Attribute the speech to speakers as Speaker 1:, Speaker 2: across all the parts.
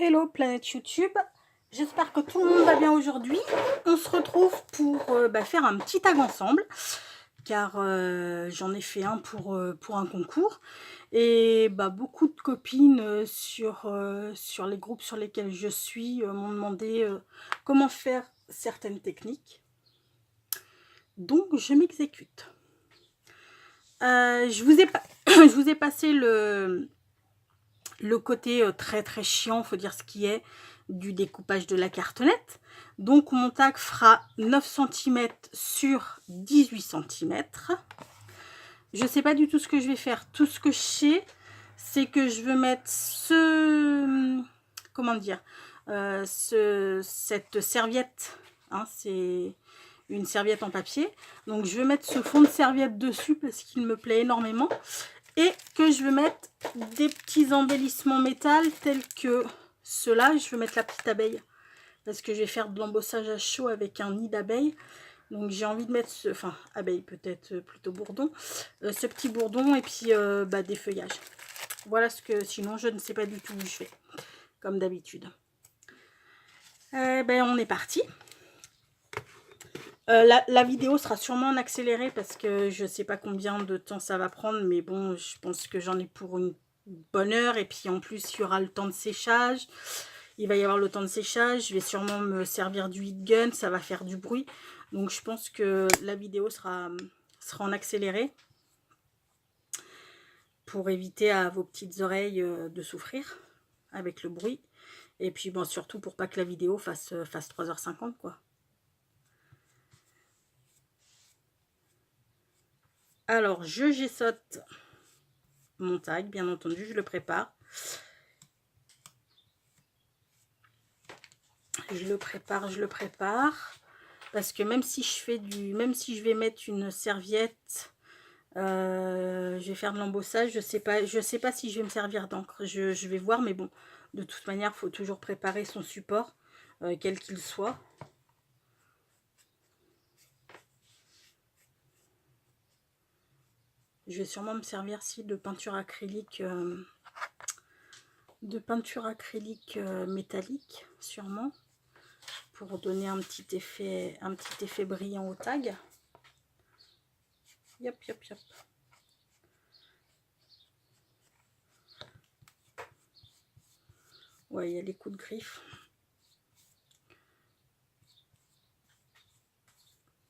Speaker 1: Hello planète YouTube, j'espère que tout le monde va bien aujourd'hui. On se retrouve pour faire un petit tag ensemble, car j'en ai fait un pour un concours. Et beaucoup de copines sur les groupes sur lesquels je suis m'ont demandé comment faire certaines techniques. Donc je m'exécute. Je vous ai passé le côté très très chiant, faut dire ce qui est, du découpage de la cartonnette. Donc mon tag fera 9 cm sur 18 cm. Je sais pas du tout ce que je vais faire. Tout ce que je sais, c'est que je veux mettre cette serviette, hein, c'est une serviette en papier, donc je vais mettre ce fond de serviette dessus parce qu'il me plaît énormément. Et que je vais mettre des petits embellissements métal tels que ceux-là. Je vais mettre la petite abeille parce que je vais faire de l'embossage à chaud avec un nid d'abeille. Donc j'ai envie de mettre abeille peut-être plutôt bourdon, ce petit bourdon et puis des feuillages. Voilà ce que, sinon je ne sais pas du tout où je fais, comme d'habitude. On est parti. La vidéo sera sûrement en accéléré parce que je ne sais pas combien de temps ça va prendre, mais bon, je pense que j'en ai pour une bonne heure. Et puis en plus, il y aura le temps de séchage. Il va y avoir le temps de séchage. Je vais sûrement me servir du heat gun, ça va faire du bruit. Donc je pense que la vidéo sera en accéléré pour éviter à vos petites oreilles de souffrir avec le bruit. Et puis bon, surtout pour pas que la vidéo fasse 3h50 quoi. Alors, je gessote mon tag, bien entendu, je le prépare. Je le prépare. Parce que même si je vais mettre une serviette, je vais faire de l'embossage, je sais pas si je vais me servir d'encre. Je vais voir, mais bon, de toute manière, il faut toujours préparer son support, quel qu'il soit. Je vais sûrement me servir de peinture acrylique, métallique, sûrement, pour donner un petit effet brillant au tag. Yop, yop, yop. Ouais, il y a les coups de griffe.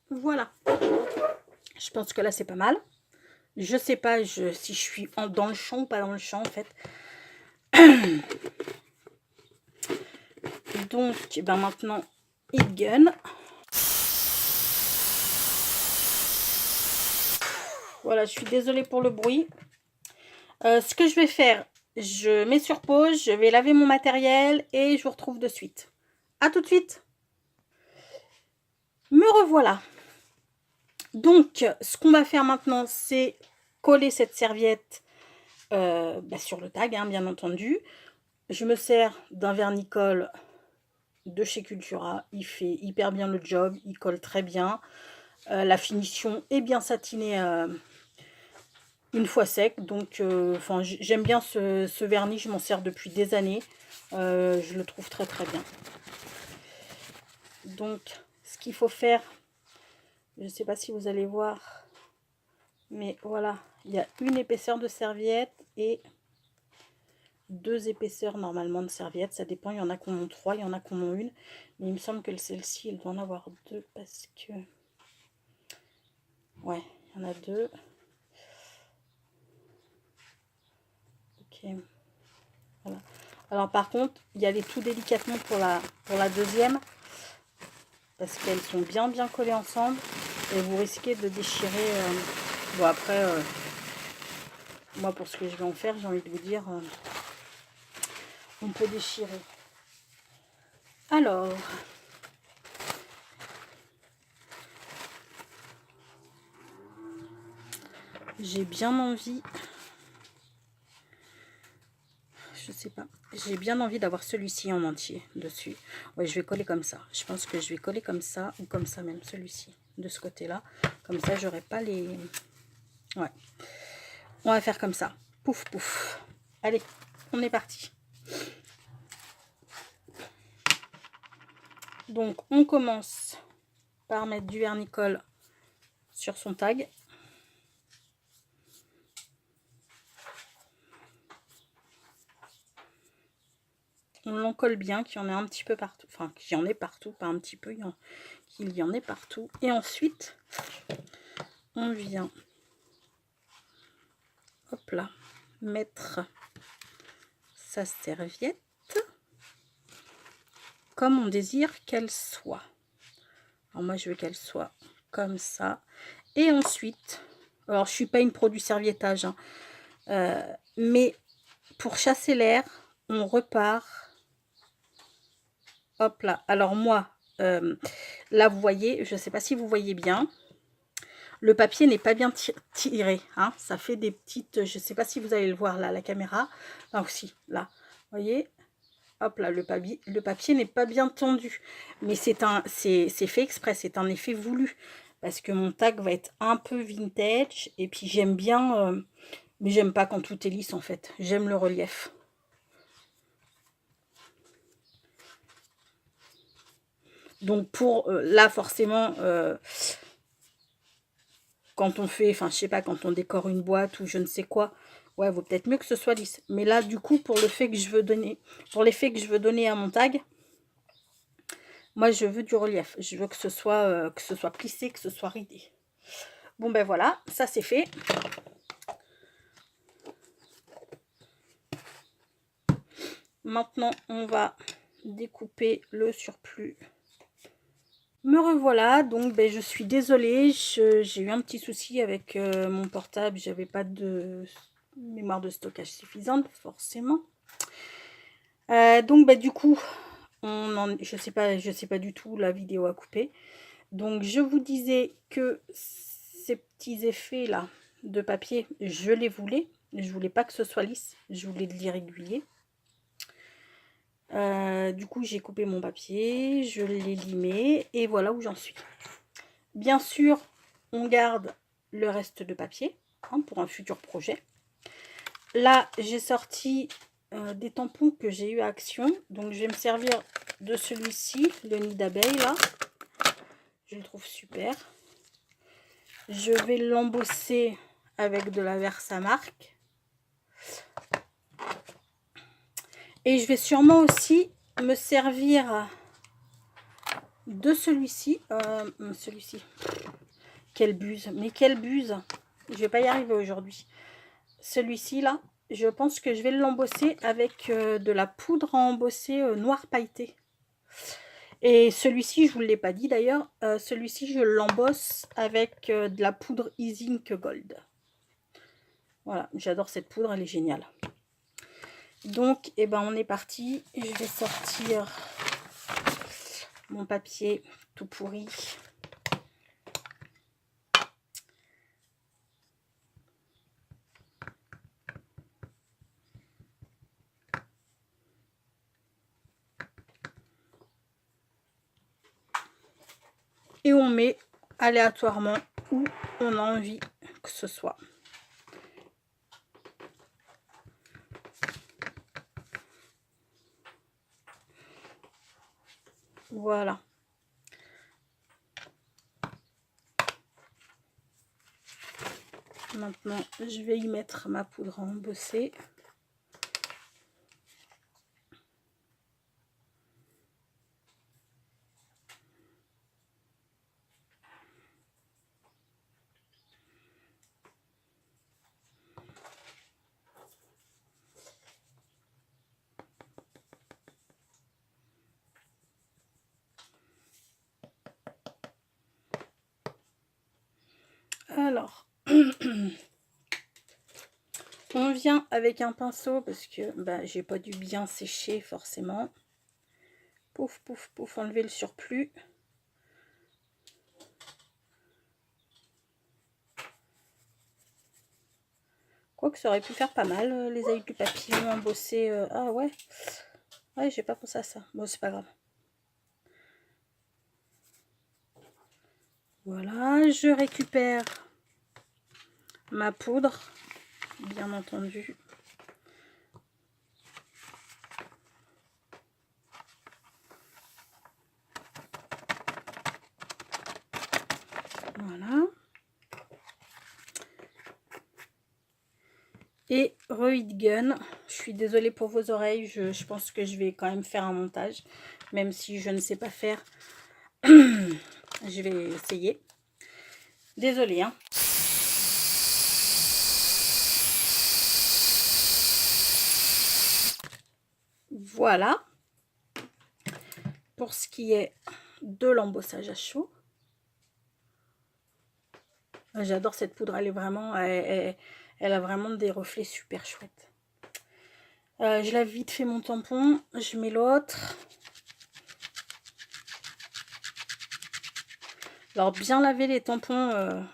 Speaker 1: Voilà. Je pense que là, c'est pas mal. Je sais pas si je suis dans le champ ou pas dans le champ, en fait. Donc, maintenant, heat gun. Voilà, je suis désolée pour le bruit. Ce que je vais faire, je mets sur pause, je vais laver mon matériel et je vous retrouve de suite. À tout de suite. Me revoilà. Donc, ce qu'on va faire maintenant, c'est coller cette serviette sur le tag, hein, bien entendu. Je me sers d'un vernicole de chez Cultura. Il fait hyper bien le job, il colle très bien. La finition est bien satinée une fois sec. Donc, j'aime bien ce vernis, je m'en sers depuis des années. Je le trouve très très bien. Donc, ce qu'il faut faire, je ne sais pas si vous allez voir, mais voilà, il y a une épaisseur de serviette et 2 épaisseurs normalement de serviette. Ça dépend, il y en a qui en ont 3, il y en a qui en ont une. Mais il me semble que celle-ci, elle doit en avoir 2 parce que... Ouais, il y en a 2. Ok. Voilà. Alors par contre, y allez tout délicatement pour la deuxième. Parce qu'elles sont bien collées ensemble. Et vous risquez de déchirer... Bon après, moi pour ce que je vais en faire, j'ai envie de vous dire... on peut déchirer. Alors... j'ai bien envie... Je sais pas. J'ai bien envie d'avoir celui-ci en entier dessus. Ouais, je vais coller comme ça. Je pense que je vais coller comme ça ou comme ça même, celui-ci, de ce côté-là. Comme ça, j'aurai pas les... Ouais. On va faire comme ça. Pouf, pouf. Allez, on est parti. Donc on commence par mettre du vernicole sur son tag. On l'encolle bien, qu'il y en ait un petit peu partout. Enfin, qu'il y en ait partout, pas un petit peu, qu'il y en ait partout. Et ensuite, on vient, hop là, mettre sa serviette comme on désire qu'elle soit. Alors moi, je veux qu'elle soit comme ça. Et ensuite, alors je suis pas une pro du serviettage, hein, mais pour chasser l'air, on repart. Hop là. Alors moi, là vous voyez, je ne sais pas si vous voyez bien, le papier n'est pas bien tiré, hein, ça fait des petites, je ne sais pas si vous allez le voir là, la caméra, là aussi, là, vous voyez, hop là, le papier n'est pas bien tendu, mais c'est fait exprès, c'est un effet voulu, parce que mon tag va être un peu vintage, et puis j'aime bien, mais j'aime pas quand tout est lisse en fait, j'aime le relief. Donc pour là forcément quand on fait, enfin je sais pas, quand on décore une boîte ou je ne sais quoi, ouais, vaut peut-être mieux que ce soit lisse. Mais là du coup pour le fait que je veux donner, pour l'effet que je veux donner à mon tag, moi je veux du relief. Je veux que ce soit plissé, que ce soit ridé. Bon ben voilà, ça c'est fait. Maintenant on va découper le surplus. Me revoilà, donc ben, je suis désolée, j'ai eu un petit souci avec mon portable, j'avais pas de mémoire de stockage suffisante forcément. Donc ben, du coup, je sais pas du tout la vidéo à couper. Donc je vous disais que ces petits effets là de papier, je les voulais. Je voulais pas que ce soit lisse, je voulais de l'irrégulier. Du coup j'ai coupé mon papier, je l'ai limé et voilà où j'en suis. Bien sûr on garde le reste de papier hein, pour un futur projet. Là j'ai sorti des tampons que j'ai eu à Action, donc je vais me servir de celui-ci, le nid d'abeille là, je le trouve super. Je vais l'embosser avec de la Versamark et je vais sûrement aussi me servir de celui-ci. Quelle buse, mais quelle buse. Je vais pas y arriver aujourd'hui. Celui-ci là, je pense que je vais l'embosser avec de la poudre à embosser noir pailleté. Et celui-ci, je vous l'ai pas dit d'ailleurs, celui-ci je l'embosse avec de la poudre Ink Gold. Voilà, j'adore cette poudre, elle est géniale. Donc, eh ben, on est parti. Je vais sortir mon papier tout pourri. Et on met aléatoirement où on a envie que ce soit. Voilà. Maintenant, je vais y mettre ma poudre à embosser. Alors, on vient avec un pinceau parce que bah, j'ai pas dû bien sécher forcément. Pouf, pouf, pouf, enlever le surplus. Quoique ça aurait pu faire pas mal, les ailes du papillon embossées. Ah ouais, ouais, j'ai pas pensé à ça. Bon, c'est pas grave. Voilà, je récupère ma poudre, bien entendu. et Reheat Gun. Je suis désolée pour vos oreilles, je pense que je vais quand même faire un montage, même si je ne sais pas faire. Je vais essayer. Désolée, hein. Voilà. Pour ce qui est de l'embossage à chaud. J'adore cette poudre, elle est vraiment, elle a vraiment des reflets super chouettes. Je lave vite fait mon tampon, je mets l'autre. Alors bien laver les tampons,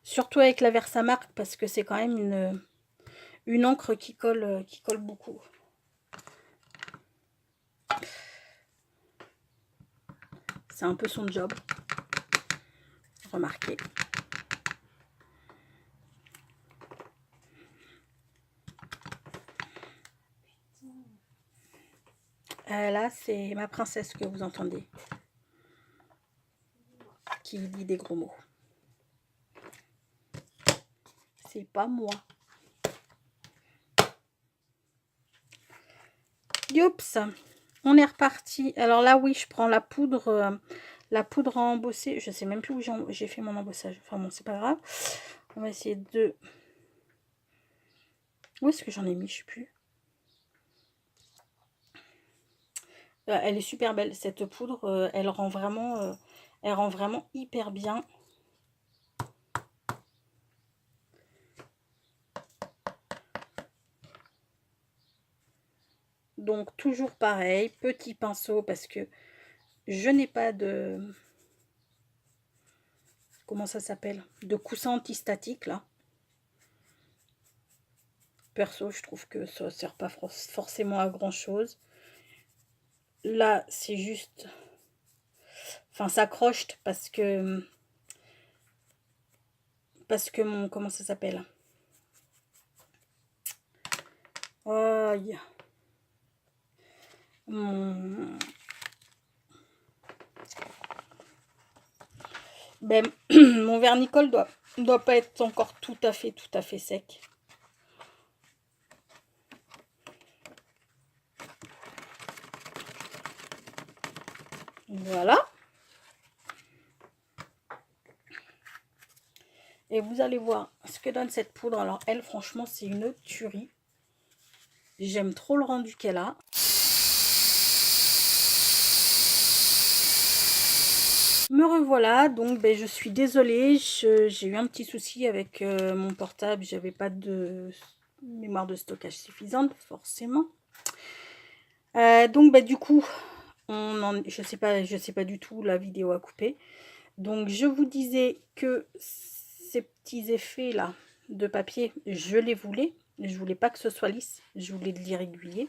Speaker 1: surtout avec la Versamark, parce que c'est quand même une encre qui colle beaucoup. C'est un peu son job. Remarquez. Là, c'est ma princesse que vous entendez, qui dit des gros mots. C'est pas moi. Youps, on est reparti. Alors là, oui, je prends la poudre à embosser. Je sais même plus où j'ai fait mon embossage. Enfin bon, c'est pas grave. On va essayer de... Où est-ce que j'en ai mis? Je sais plus. Elle est super belle, cette poudre. Elle rend vraiment hyper bien. Donc toujours pareil, petit pinceau parce que je n'ai pas de... Comment ça s'appelle? De coussin antistatique là. Perso, je trouve que ça ne sert pas forcément à grand chose. Là, c'est juste... Enfin, ça croche parce que mon... Comment ça s'appelle? Aïe. Ben, mon vernicole doit pas être encore tout à fait sec. Voilà. Et vous allez voir ce que donne cette poudre. Alors elle, franchement, c'est une tuerie. J'aime trop le rendu qu'elle a. Me revoilà, donc ben, je suis désolée, j'ai eu un petit souci avec mon portable, j'avais pas de mémoire de stockage suffisante, forcément. Donc ben, du coup, je sais pas du tout, la vidéo a coupé. Donc je vous disais que ces petits effets là de papier, je les voulais. Je voulais pas que ce soit lisse, je voulais de l'irrégulier.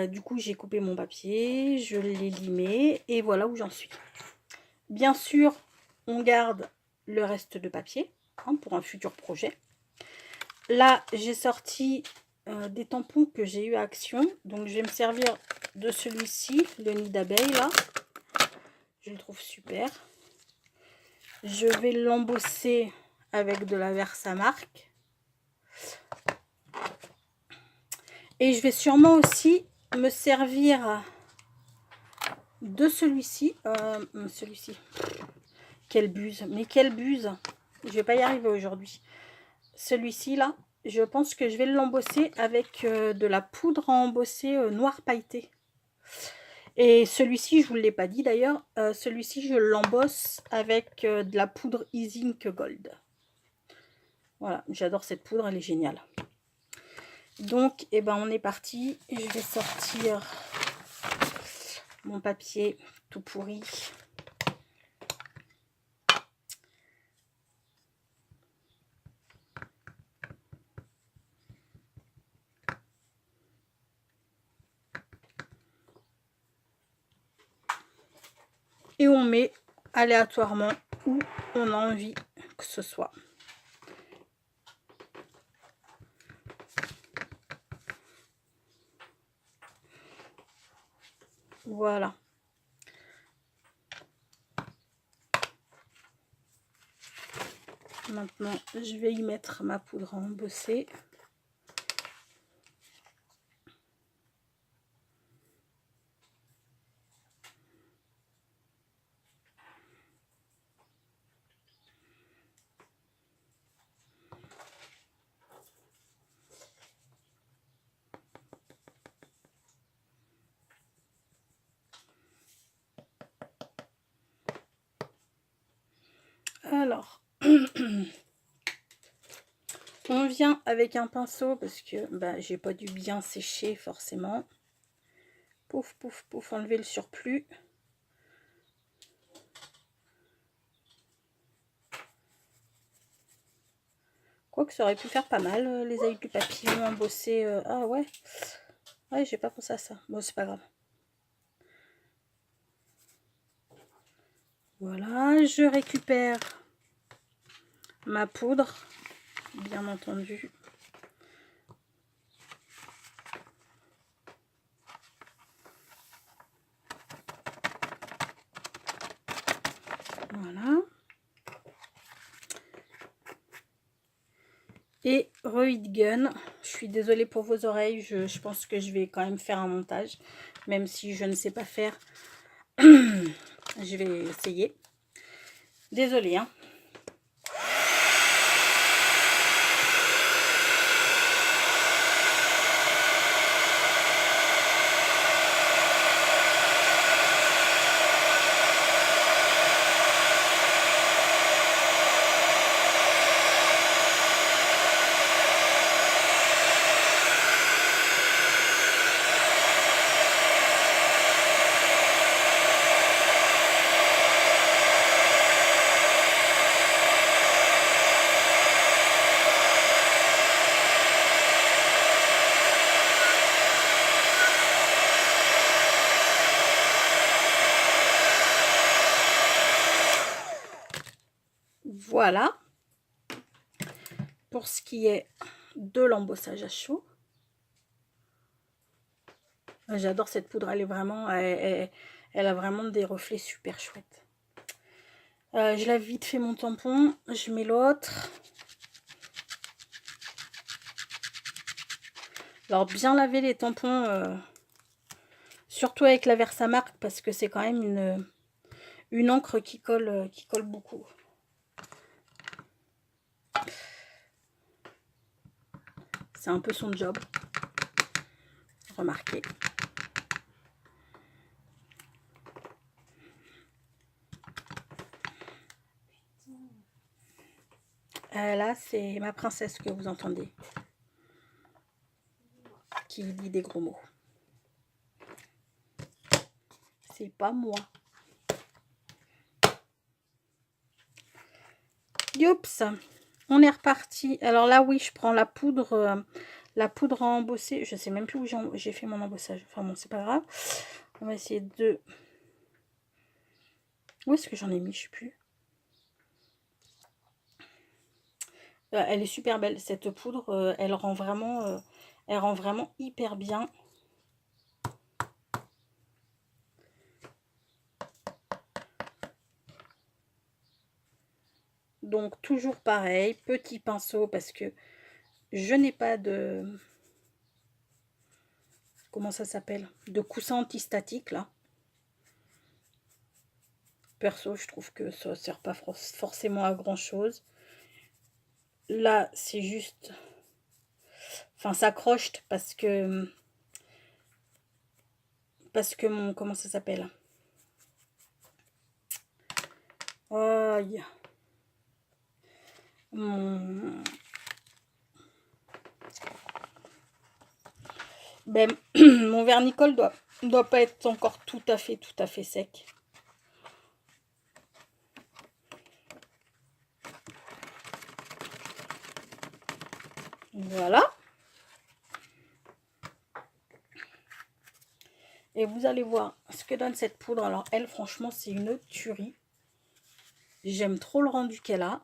Speaker 1: Du coup, j'ai coupé mon papier, je l'ai limé et voilà où j'en suis. Bien sûr, on garde le reste de papier hein, pour un futur projet. Là, j'ai sorti des tampons que j'ai eu à Action. Donc, je vais me servir de celui-ci, le nid d'abeille là. Je le trouve super. Je vais l'embosser avec de la Versamark. Et je vais sûrement aussi me servir de celui-ci. Quelle buse. Mais quelle buse. Je vais pas y arriver aujourd'hui. Celui-ci là, je pense que je vais l'embosser avec de la poudre à embosser noir pailleté. Et celui-ci, je vous l'ai pas dit d'ailleurs, celui-ci je l'embosse avec de la poudre Ink Gold. Voilà, j'adore cette poudre, elle est géniale. Donc, eh ben, on est parti. Je vais sortir mon papier tout pourri. Et on met aléatoirement où on a envie que ce soit. Voilà. Maintenant, je vais y mettre ma poudre à embosser. Alors, on vient avec un pinceau parce que j'ai pas dû bien sécher forcément. Pouf, pouf, pouf, enlever le surplus. Quoique ça aurait pu faire pas mal, les ailes du papillon embossées. Ah ouais, ouais, j'ai pas pensé à ça. Bon, c'est pas grave. Voilà, je récupère ma poudre, bien entendu. Voilà. Et Reheat Gun, je suis désolée pour vos oreilles, je pense que je vais quand même faire un montage, même si je ne sais pas faire, je vais essayer. Désolée, hein. Voilà pour ce qui est de l'embossage à chaud. J'adore cette poudre, elle est vraiment, elle a vraiment des reflets super chouettes. Je lave vite fait mon tampon, je mets l'autre. Alors bien laver les tampons, surtout avec la Versamark parce que c'est quand même une encre qui colle beaucoup. C'est un peu son job. Remarquez. Là, c'est ma princesse que vous entendez. Qui dit des gros mots. C'est pas moi. Youps, on est reparti. Alors là, oui, je prends la poudre à embosser. Je sais même plus où j'ai fait mon embossage. Enfin bon, c'est pas grave. On va essayer de... Où est-ce que j'en ai mis? Je sais plus. Elle est super belle, cette poudre. Elle rend vraiment hyper bien. Donc toujours pareil, petit pinceau parce que je n'ai pas de... Comment ça s'appelle? De coussin antistatique là. Perso, je trouve que ça ne sert pas forcément à grand chose. Là, c'est juste... Enfin, ça croche parce que mon... Comment ça s'appelle? Aïe. Mon vernicole doit pas être encore tout à fait sec. Voilà. Et vous allez voir ce que donne cette poudre. Alors elle, franchement, c'est une tuerie. J'aime trop le rendu qu'elle a.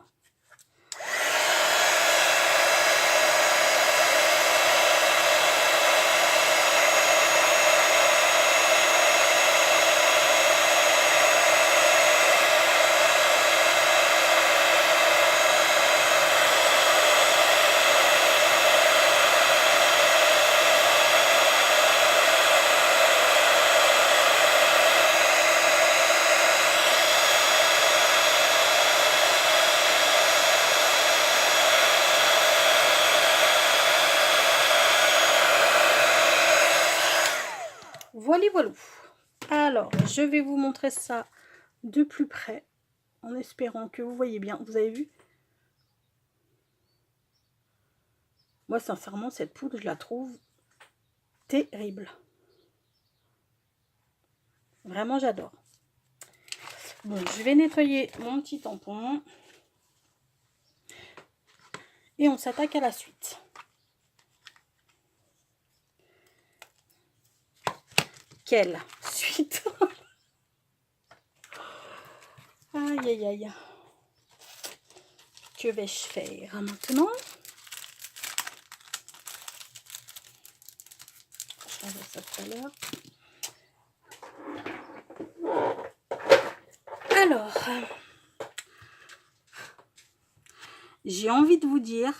Speaker 1: Voilà, voilà. Alors, je vais vous montrer ça de plus près, en espérant que vous voyez bien. Vous avez vu? Moi, sincèrement, cette poudre, je la trouve terrible. Vraiment, j'adore. Bon, je vais nettoyer mon petit tampon. Et on s'attaque à la suite. Quelle suite? Aïe, aïe, aïe. Que vais-je faire maintenant? Je vais ça tout à l'heure. Alors, j'ai envie de vous dire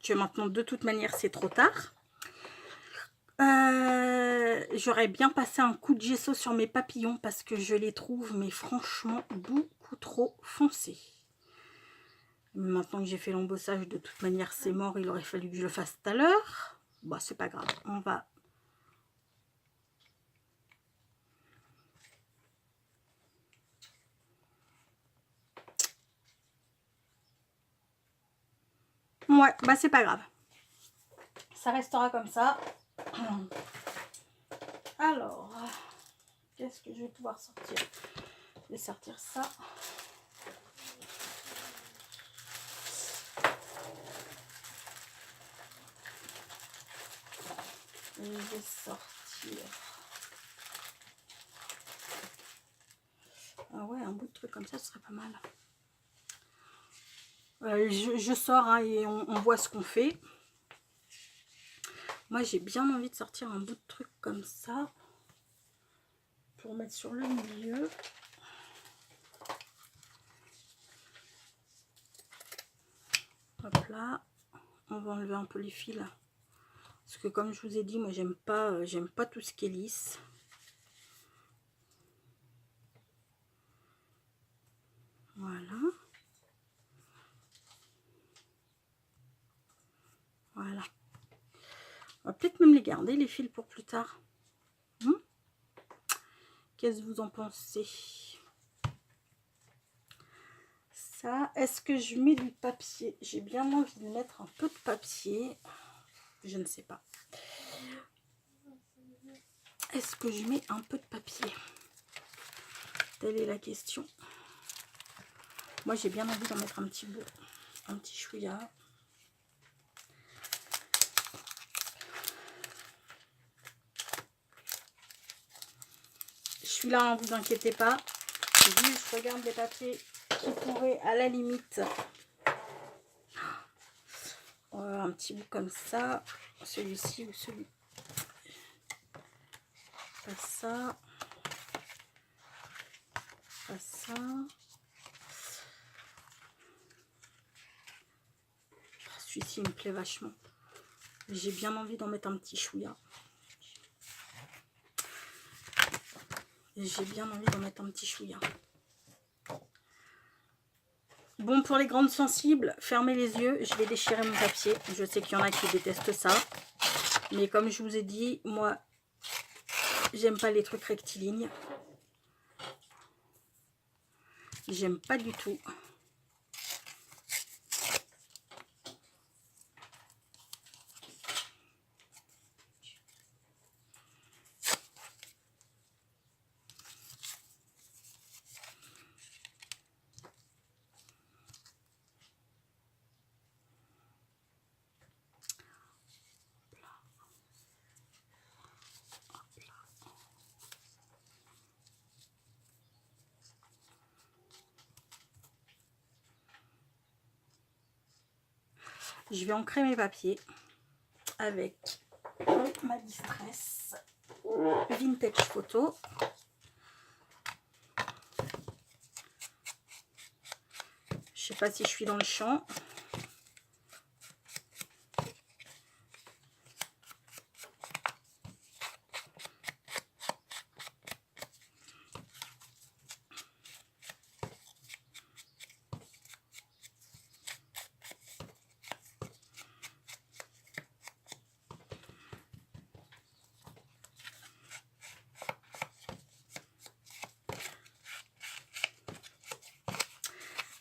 Speaker 1: que maintenant, de toute manière, c'est trop tard. J'aurais bien passé un coup de gesso sur mes papillons parce que je les trouve, mais franchement, beaucoup trop foncés. Maintenant que j'ai fait l'embossage, de toute manière, c'est mort. Il aurait fallu que je le fasse tout à l'heure. Bon, c'est pas grave. On va... Ouais, bah c'est pas grave. Ça restera comme ça. Alors, qu'est-ce que je vais pouvoir sortir? Je vais sortir ça. Et je vais sortir. Ah ouais, un bout de truc comme ça, ce serait pas mal. Je sors hein, et on voit ce qu'on fait. Moi, j'ai bien envie de sortir un bout de truc comme ça pour mettre sur le milieu. Hop là, on va enlever un peu les fils parce que comme je vous ai dit, moi j'aime pas tout ce qui est lisse. Voilà. Voilà. On va peut-être même les garder les fils pour plus tard. Qu'est-ce que vous en pensez? Ça, est-ce que je mets du papier? J'ai bien envie de mettre un peu de papier. Je ne sais pas. Est-ce que je mets un peu de papier? Telle est la question. Moi, j'ai bien envie d'en mettre un petit bout. Un petit chouïa. Je suis là, ne vous inquiétez pas. Je regarde les papiers qui pourraient à la limite... un petit bout comme ça. Celui-ci ou celui... Pas ça. Pas ça. Celui-ci me plaît vachement. J'ai bien envie d'en mettre un petit chouïa. J'ai bien envie d'en mettre un petit chouïa. Bon, pour les grandes sensibles, fermez les yeux. Je vais déchirer mon papier. Je sais qu'il y en a qui détestent ça. Mais comme je vous ai dit, moi, j'aime pas les trucs rectilignes. J'aime pas du tout. Je vais ancrer mes papiers avec ma Distress Vintage Photo. Je sais pas si je suis dans le champ.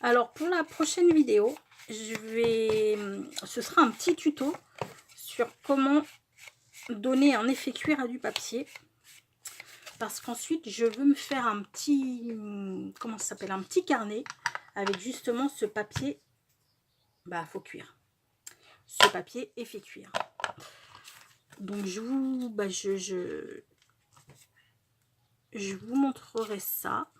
Speaker 1: Alors, pour la prochaine vidéo, ce sera un petit tuto sur comment donner un effet cuir à du papier. Parce qu'ensuite, je veux me faire un petit, comment ça s'appelle, un petit carnet avec justement ce papier, faux cuir. Ce papier effet cuir. Donc, je vous montrerai ça.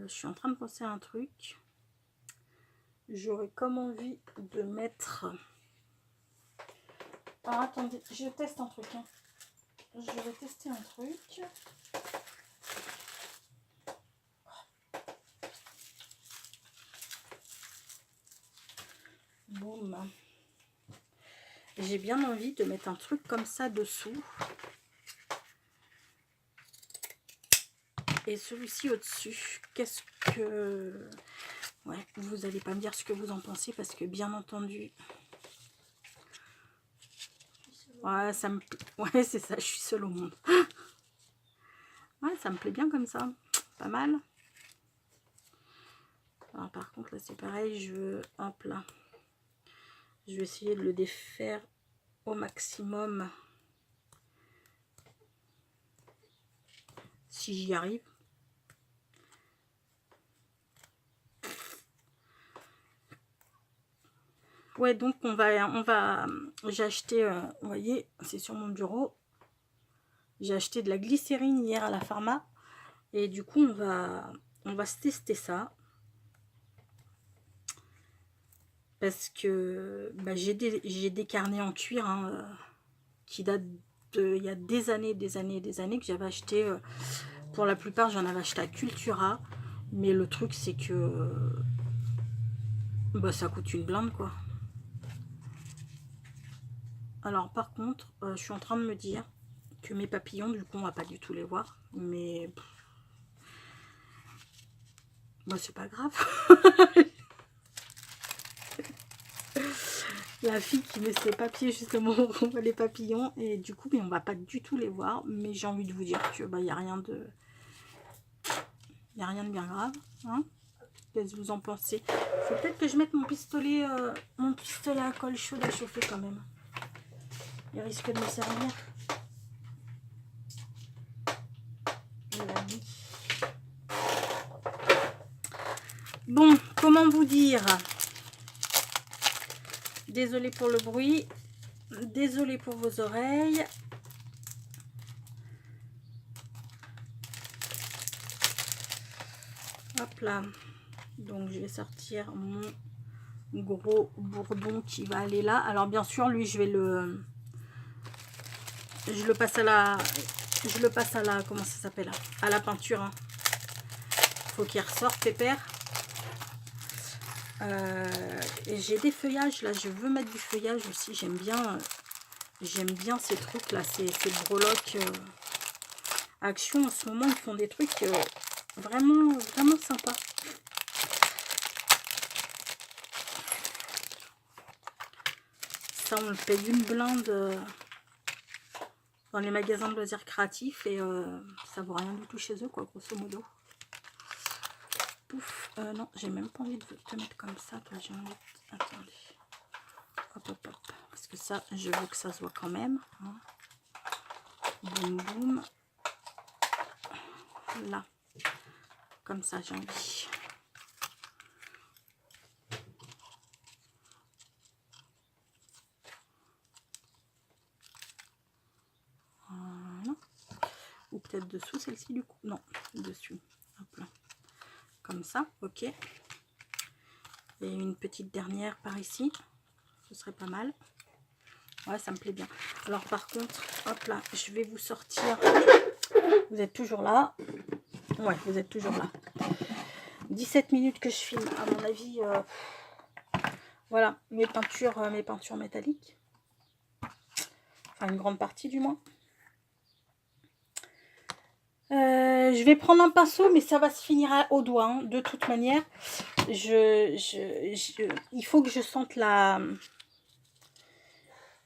Speaker 1: Je suis en train de penser à un truc. J'aurais comme envie de mettre... Alors attendez, je teste un truc. Hein. Je vais tester un truc. Boum. J'ai bien envie de mettre un truc comme ça dessous. Et celui-ci au-dessus. Qu'est-ce que... Ouais, vous n'allez pas me dire ce que vous en pensez parce que bien entendu... Ouais, ça me... Ouais, c'est ça, je suis seule au monde. Ouais, ça me plaît bien comme ça. Pas mal. Alors, par contre, là, c'est pareil. Je veux... Hop là. Je vais essayer de le défaire au maximum. Si j'y arrive. Ouais, donc j'ai acheté, vous voyez, c'est sur mon bureau. J'ai acheté de la glycérine hier à la pharma. Et du coup, on va se tester ça. Parce que j'ai des carnets en cuir hein, qui datent il y a des années que j'avais acheté. Pour la plupart, j'en avais acheté à Cultura. Mais le truc, c'est que ça coûte une blinde, quoi. Alors, par contre, je suis en train de me dire que mes papillons, du coup, on va pas du tout les voir. Mais c'est pas grave. La fille qui met ses papiers, justement, on voit les papillons. Et du coup, on va pas du tout les voir. Mais j'ai envie de vous dire que il n'y a rien de... Il n'y a rien de bien grave. Hein. Qu'est-ce que vous en pensez? Faut peut-être que je mette mon pistolet à colle chaude à chauffer quand même. Il risque de me servir. Bon, comment vous dire? Désolée pour le bruit. Désolée pour vos oreilles. Hop là. Donc, je vais sortir mon gros bourdon qui va aller là. Alors, bien sûr, lui, je le passe à la... Comment ça s'appelle? À la peinture. Hein. Faut qu'il ressorte, pépère. Et j'ai des feuillages là, je veux mettre du feuillage aussi. J'aime bien ces trucs là, ces breloques Action. En ce moment, ils font des trucs vraiment sympas. Ça, on le paye une blinde dans les magasins de loisirs créatifs et ça vaut rien du tout chez eux, quoi, grosso modo. Pouf, non, j'ai même pas envie de te mettre comme ça, toi, j'ai envie de... Attendez. Hop, hop, hop. Parce que ça, je veux que ça se voit quand même. Hein. Boum, boum. Là. Comme ça, j'ai envie. Voilà. Ou peut-être dessous, celle-ci, du coup. Non, dessus. Hop là. Comme ça, ok. Et une petite dernière par ici. Ce serait pas mal. Ouais, ça me plaît bien. Alors, par contre, hop là, je vais vous sortir. Vous êtes toujours là. Ouais, vous êtes toujours là. 17 minutes que je filme, à mon avis. Voilà, mes peintures métalliques. Enfin, une grande partie du moins. Je vais prendre un pinceau, mais ça va se finir au doigt, hein, de toute manière. Il faut que je sente la...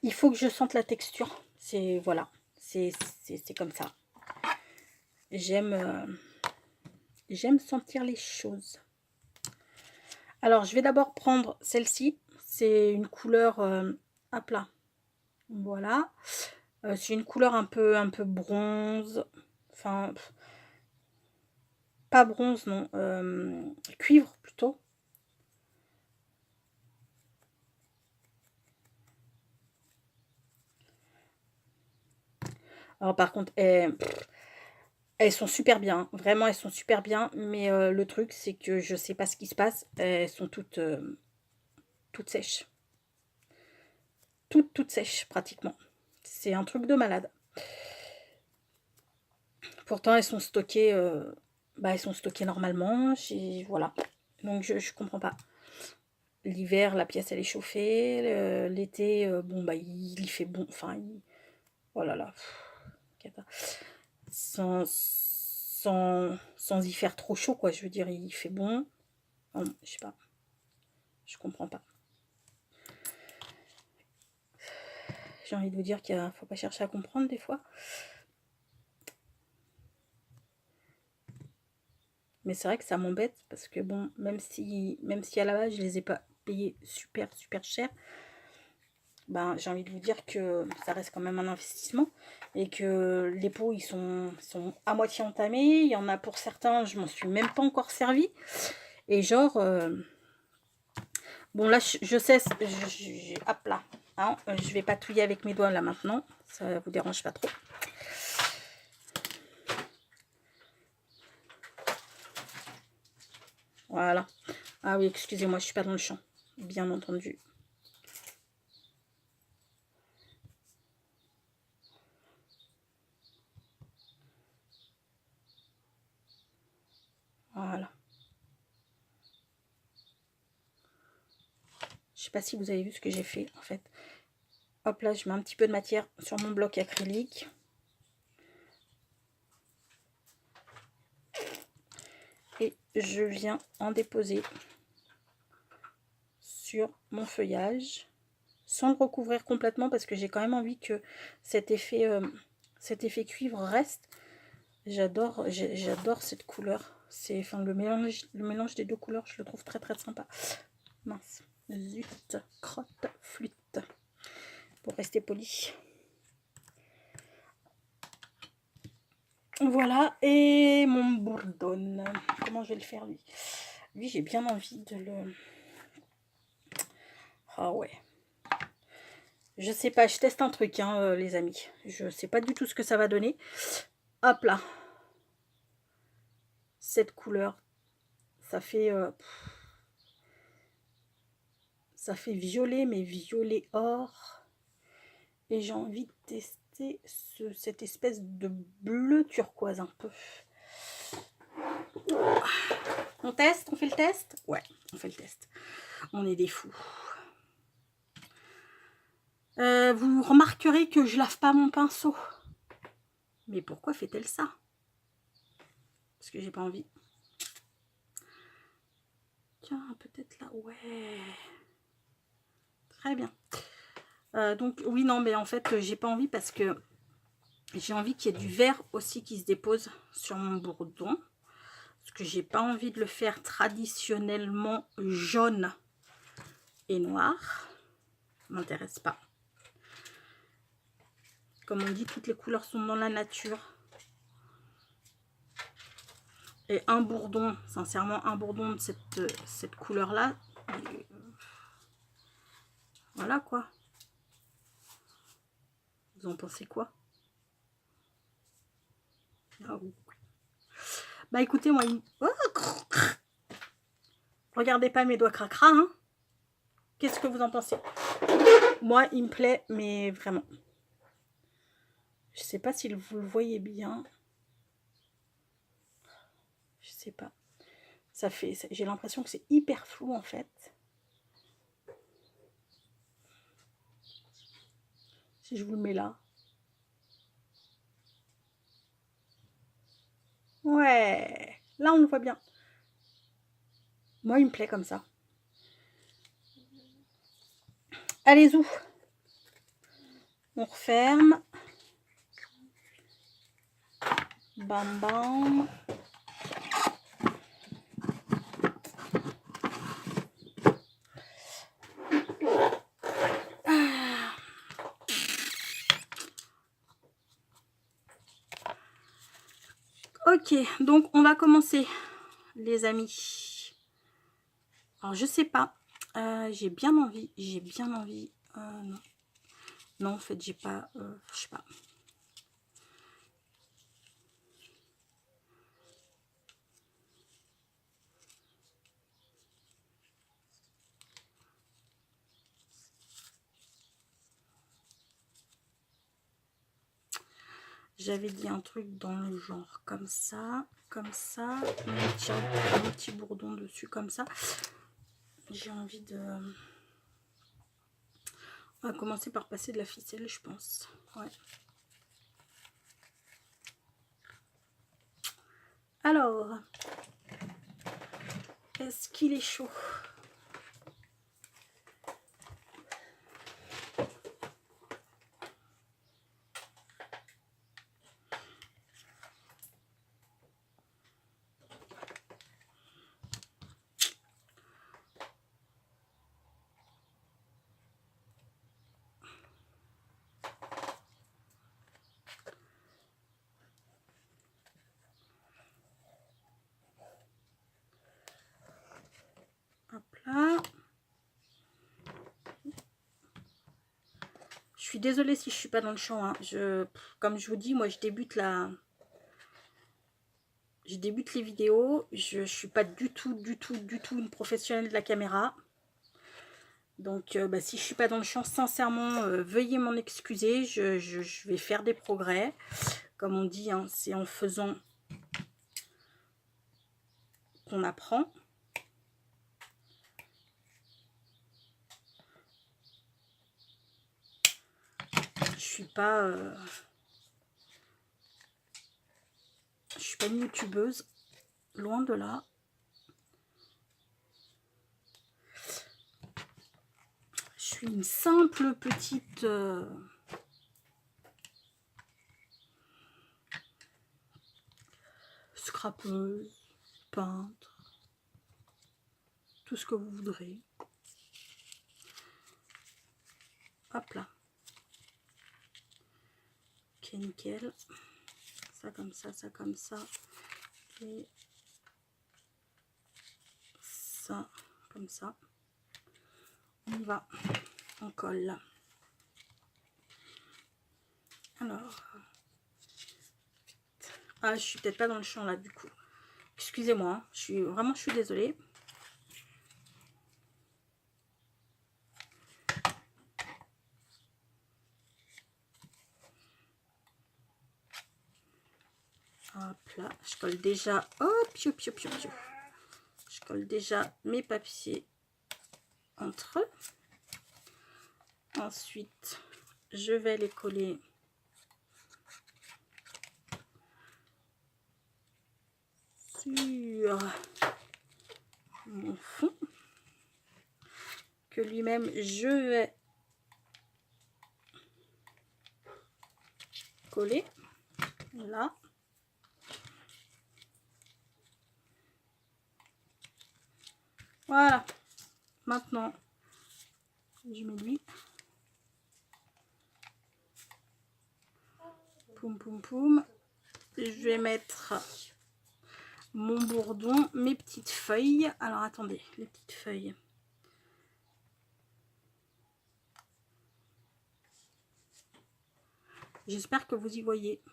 Speaker 1: il faut que je sente la texture. C'est voilà, c'est comme ça. J'aime sentir les choses. Alors, je vais d'abord prendre celle-ci. C'est une couleur à plat. Voilà. C'est une couleur un peu bronze. Enfin, pas bronze, non. Cuivre, plutôt. Alors, par contre, elles sont super bien. Vraiment, elles sont super bien. Mais le truc, c'est que je sais pas ce qui se passe. Elles sont toutes sèches. Toutes sèches, pratiquement. C'est un truc de malade. Pourtant, elles sont stockées, elles sont stockées normalement. Voilà. Donc, je comprends pas. L'hiver, la pièce, elle est chauffée. L'été, bon, il y fait bon. Enfin, oh là là. Sans y faire trop chaud, quoi. Je veux dire, il fait bon. Je sais pas. Je comprends pas. J'ai envie de vous dire qu'il faut pas chercher à comprendre des fois. Mais c'est vrai que ça m'embête parce que bon, même si à la base je les ai pas payés super cher, j'ai envie de vous dire que ça reste quand même un investissement et que les pots ils sont à moitié entamés. Il y en a pour certains, je m'en suis même pas encore servi. Et genre, bon là je sais, hop là, hein, je vais patouiller avec mes doigts là maintenant, ça vous dérange pas trop. Voilà. Ah oui, excusez-moi, je suis pas dans le champ, bien entendu. Voilà. Je sais pas si vous avez vu ce que j'ai fait en fait. Hop là, je mets un petit peu de matière sur mon bloc acrylique. Et je viens en déposer sur mon feuillage sans le recouvrir complètement parce que j'ai quand même envie que cet effet cuivre reste. J'adore cette couleur. C'est enfin le mélange des deux couleurs, je le trouve très sympa. Mince, zut, crotte, flûte. Pour rester poli. Voilà, et mon bourdon. Comment je vais le faire lui? Lui, j'ai bien envie de le... Ah ouais. Je sais pas, je teste un truc, hein, les amis. Je sais pas du tout ce que ça va donner. Hop là. Cette couleur, ça fait violet, mais violet or. Et j'ai envie de tester cette espèce de bleu turquoise un peu. On teste? On fait le test? Ouais, on fait le test. On est des fous. Vous remarquerez que je lave pas mon pinceau. Mais pourquoi fait-elle ça? Parce que j'ai pas envie. Tiens, peut-être là. Ouais. Très bien. Donc, oui, non, mais en fait, j'ai pas envie parce que j'ai envie qu'il y ait du vert aussi qui se dépose sur mon bourdon. Parce que j'ai pas envie de le faire traditionnellement jaune et noir. Ça m'intéresse pas. Comme on dit, toutes les couleurs sont dans la nature. Et un bourdon, sincèrement, un bourdon de cette couleur-là, voilà quoi. Vous en pensez quoi? Ah, oui. Bah écoutez, moi, regardez pas mes doigts cracra, hein. Qu'est-ce que vous en pensez? Moi, il me plaît, mais vraiment. Je sais pas si vous le voyez bien. Je sais pas. Ça fait, j'ai l'impression que c'est hyper flou en fait. Si je vous le mets là. Ouais, là on le voit bien. Moi, il me plaît comme ça. Allez-y. On referme. Bam bam. Ok, donc on va commencer, les amis. Alors je sais pas, j'ai bien envie, non, non en fait j'ai pas, je sais pas. J'avais dit un truc dans le genre comme ça, un petit bourdon dessus comme ça. J'ai envie de... On va commencer par passer de la ficelle, je pense. Ouais. Alors, est-ce qu'il est chaud? Hop là. Je suis désolée si je suis pas dans le champ. Hein. Comme je vous dis, moi je débute les vidéos. Je suis pas du tout une professionnelle de la caméra. Donc si je suis pas dans le champ, sincèrement, veuillez m'en excuser. Je vais faire des progrès. Comme on dit, hein, c'est en faisant qu'on apprend. Je suis pas une youtubeuse, loin de là. Je suis une simple petite scrapeuse, peintre, tout ce que vous voudrez. Hop là. Ok, nickel. Ça comme ça, ça comme ça. Et ça comme ça. On y va. On colle. Alors. Ah, je suis peut-être pas dans le champ là du coup. Excusez-moi, hein. Je suis désolée. Hop là, je colle déjà. Hop, piou, piou, piou, piou. Je colle déjà mes papiers entre eux. Ensuite, je vais les coller sur mon fond que lui-même je vais coller là. Voilà. Maintenant, je mets lui. Poum poum poum. Je vais mettre mon bourdon, mes petites feuilles. Alors attendez, les petites feuilles. J'espère que vous y voyez.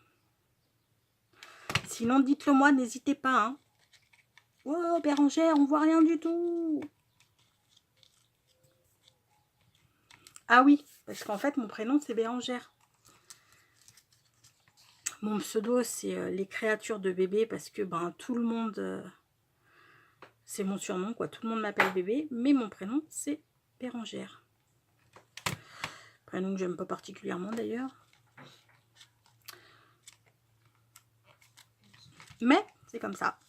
Speaker 1: Sinon, dites-le moi, n'hésitez pas. Hein. Oh, Bérangère, on voit rien du tout. Ah oui, parce qu'en fait, mon prénom, c'est Bérangère. Mon pseudo, c'est les créatures de bébé, parce que ben, tout le monde... c'est mon surnom, quoi. Tout le monde m'appelle bébé, mais mon prénom, c'est Bérangère. Prénom que j'aime pas particulièrement, d'ailleurs. Mais, c'est comme ça.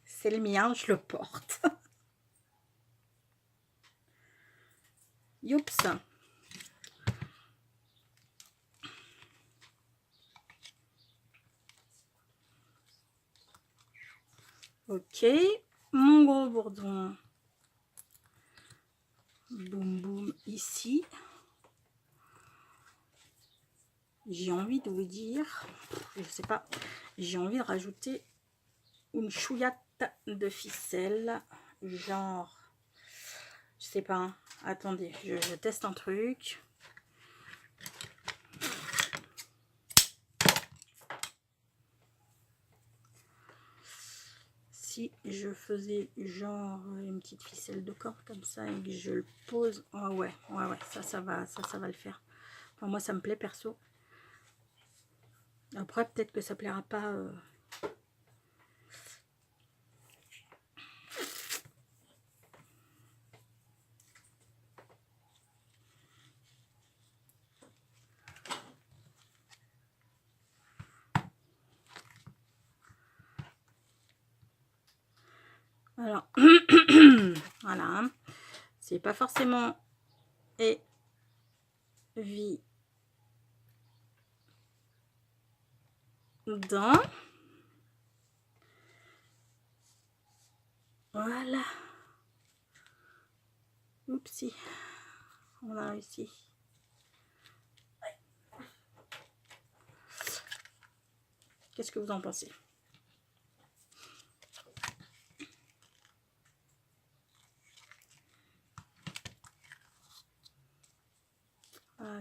Speaker 1: C'est le mien, je le porte. Youps. Ok, mon gros bourdon. Boum boum ici. J'ai envie de vous dire, je sais pas, j'ai envie de rajouter une chouillate de ficelle, genre, je sais pas, hein. Attendez, je teste un truc. Si je faisais genre une petite ficelle de corde comme ça et que je le pose, oh ouais, ça va le faire. Enfin, moi ça me plaît perso. Après peut-être que ça plaira pas. Alors, voilà, c'est pas forcément évident. Voilà. Oupsie. On a réussi. Qu'est-ce que vous en pensez?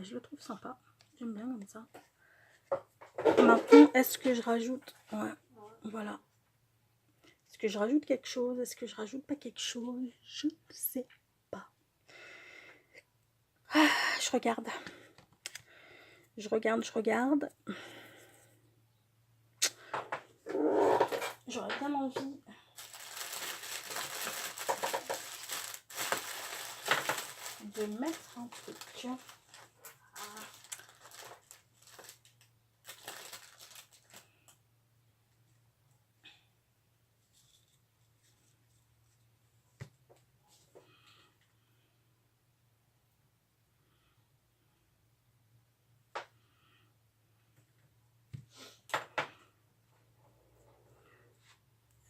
Speaker 1: Je le trouve sympa. J'aime bien comme ça. Maintenant, est-ce que je rajoute... Ouais, voilà. Est-ce que je rajoute quelque chose? Est-ce que je rajoute pas quelque chose? Je ne sais pas. Je regarde. Je regarde. J'aurais bien envie de mettre un truc.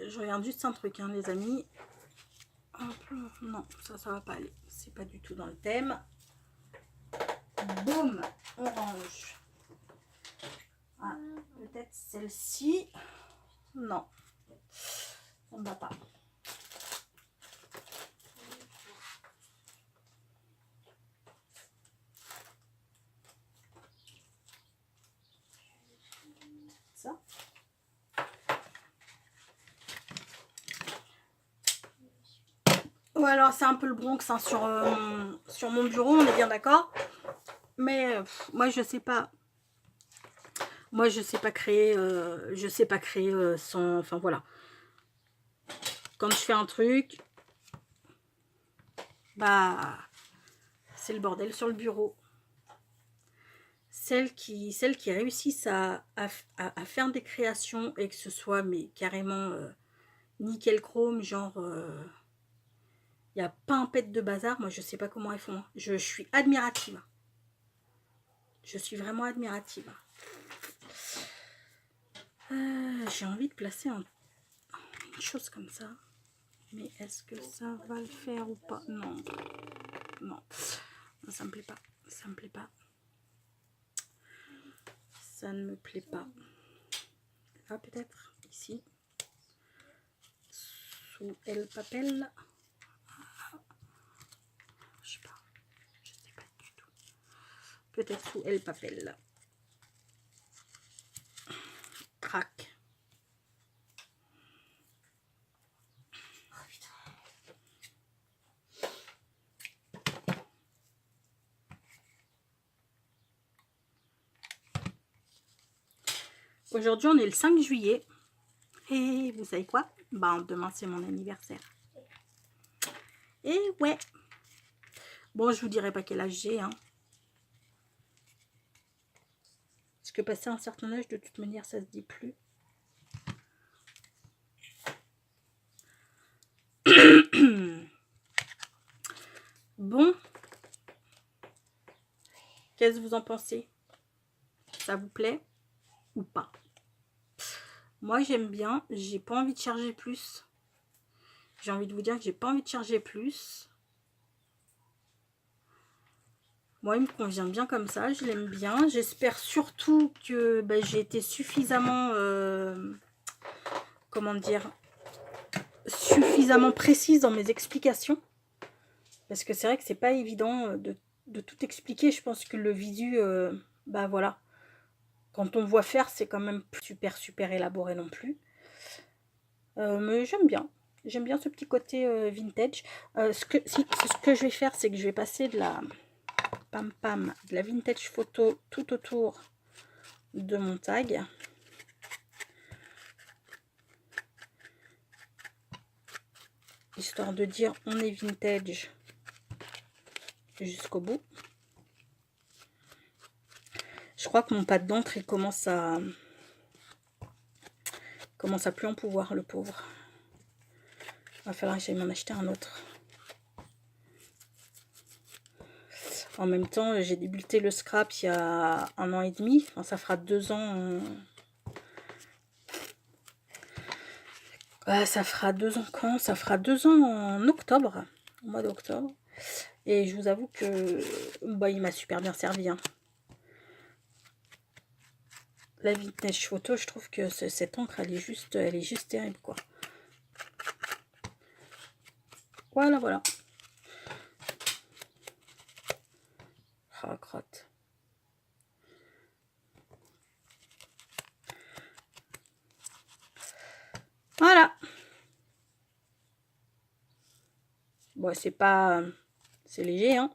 Speaker 1: Je regarde juste un truc, hein, les amis. Non, ça va pas aller. C'est pas du tout dans le thème. Boum, orange. Ah, peut-être celle-ci. Non, ça ne va pas. Ça. Ouais, alors c'est un peu le Bronx, hein, sur mon bureau, on est bien d'accord. Mais moi je sais pas. Moi je sais pas créer. Sans. Enfin voilà. Quand je fais un truc, bah c'est le bordel sur le bureau. Celles qui réussissent à faire des créations et que ce soit mais carrément nickel chrome, genre il n'y a pas un pet de bazar. Moi je sais pas comment elles font, hein. Je suis admirative. Je suis vraiment admirative. J'ai envie de placer une chose comme ça. Mais est-ce que ça va le faire ou pas? Non. Non. Ça me plaît pas. Ça me plaît pas. Ça ne me plaît pas. Là peut-être. Ici. Sous El Papel. Je sais pas. Je sais pas du tout. Peut-être sous El Papel. Crac. Aujourd'hui, on est le 5 juillet. Et vous savez quoi? Bah, demain, c'est mon anniversaire. Et ouais. Bon, je vous dirai pas quel âge j'ai, hein. Parce que passer un certain âge, de toute manière, ça se dit plus. Bon. Qu'est-ce que vous en pensez? Ça vous plaît ou pas? Moi, j'aime bien. J'ai pas envie de charger plus. J'ai envie de vous dire que j'ai pas envie de charger plus. Moi, il me convient bien comme ça. Je l'aime bien. J'espère surtout que j'ai été suffisamment... comment dire, suffisamment précise dans mes explications. Parce que c'est vrai que c'est pas évident de tout expliquer. Je pense que le visu, voilà. Quand on voit faire, c'est quand même super élaboré non plus. Mais j'aime bien. J'aime bien ce petit côté vintage. Ce que je vais faire, c'est que je vais passer de la de la vintage photo tout autour de mon tag. Histoire de dire on est vintage jusqu'au bout. Je crois que mon pâte d'encre il commence à plus en pouvoir, le pauvre. Il va falloir que j'aille m'en acheter un autre. En même temps, j'ai débuté le scrap il y a 1 an et demi. Enfin, ça fera 2 ans. Ça fera 2 ans quand? Ça fera 2 ans en octobre. Au mois d'octobre. Et je vous avoue que il m'a super bien servi. Hein. La vintage photo, je trouve que cette encre, elle est juste terrible, quoi. Voilà. Oh, crotte. Voilà. Bon, c'est pas... C'est léger, hein.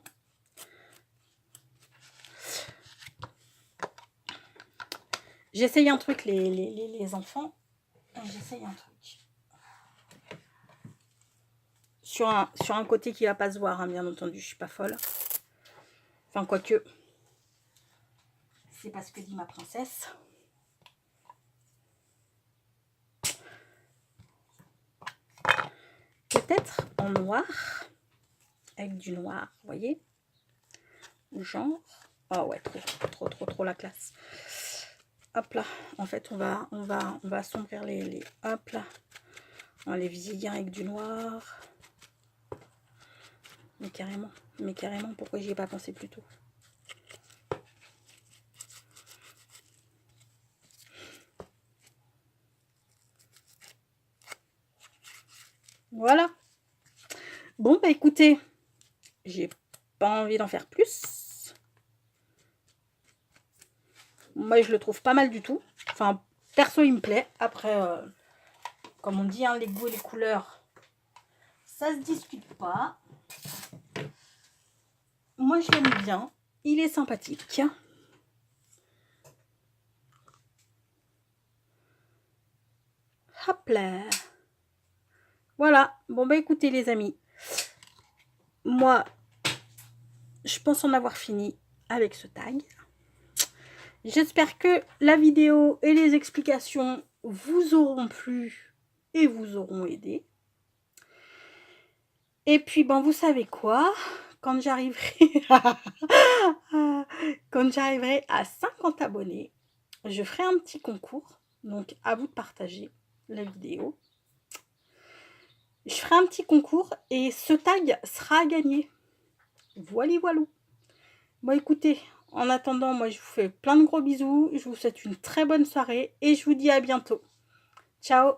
Speaker 1: J'essaye un truc, les enfants. J'essaye un truc. Sur un côté qui va pas se voir, hein, bien entendu. Je suis pas folle. Enfin, quoique. C'est pas ce que dit ma princesse. Peut-être en noir. Avec du noir, vous voyez. Genre. Oh ouais, trop la classe. Hop là. En fait, on va assombrir les... Hop là. On va les vieillir avec du noir. Mais carrément, pourquoi j'y ai pas pensé plus tôt? Voilà. Bon, écoutez, j'ai pas envie d'en faire plus. Moi, je le trouve pas mal du tout. Enfin, perso, il me plaît. Après, comme on dit, hein, les goûts et les couleurs, ça se discute pas. Moi, je l'aime bien. Il est sympathique. Hop là. Voilà. Bon, écoutez, les amis. Moi, je pense en avoir fini avec ce tag. J'espère que la vidéo et les explications vous auront plu et vous auront aidé. Et puis, vous savez quoi? Quand j'arriverai à 50 abonnés, je ferai un petit concours. Donc, à vous de partager la vidéo. Je ferai un petit concours et ce tag sera à gagner. Voilà. Bon, écoutez, en attendant, moi, je vous fais plein de gros bisous. Je vous souhaite une très bonne soirée et je vous dis à bientôt. Ciao!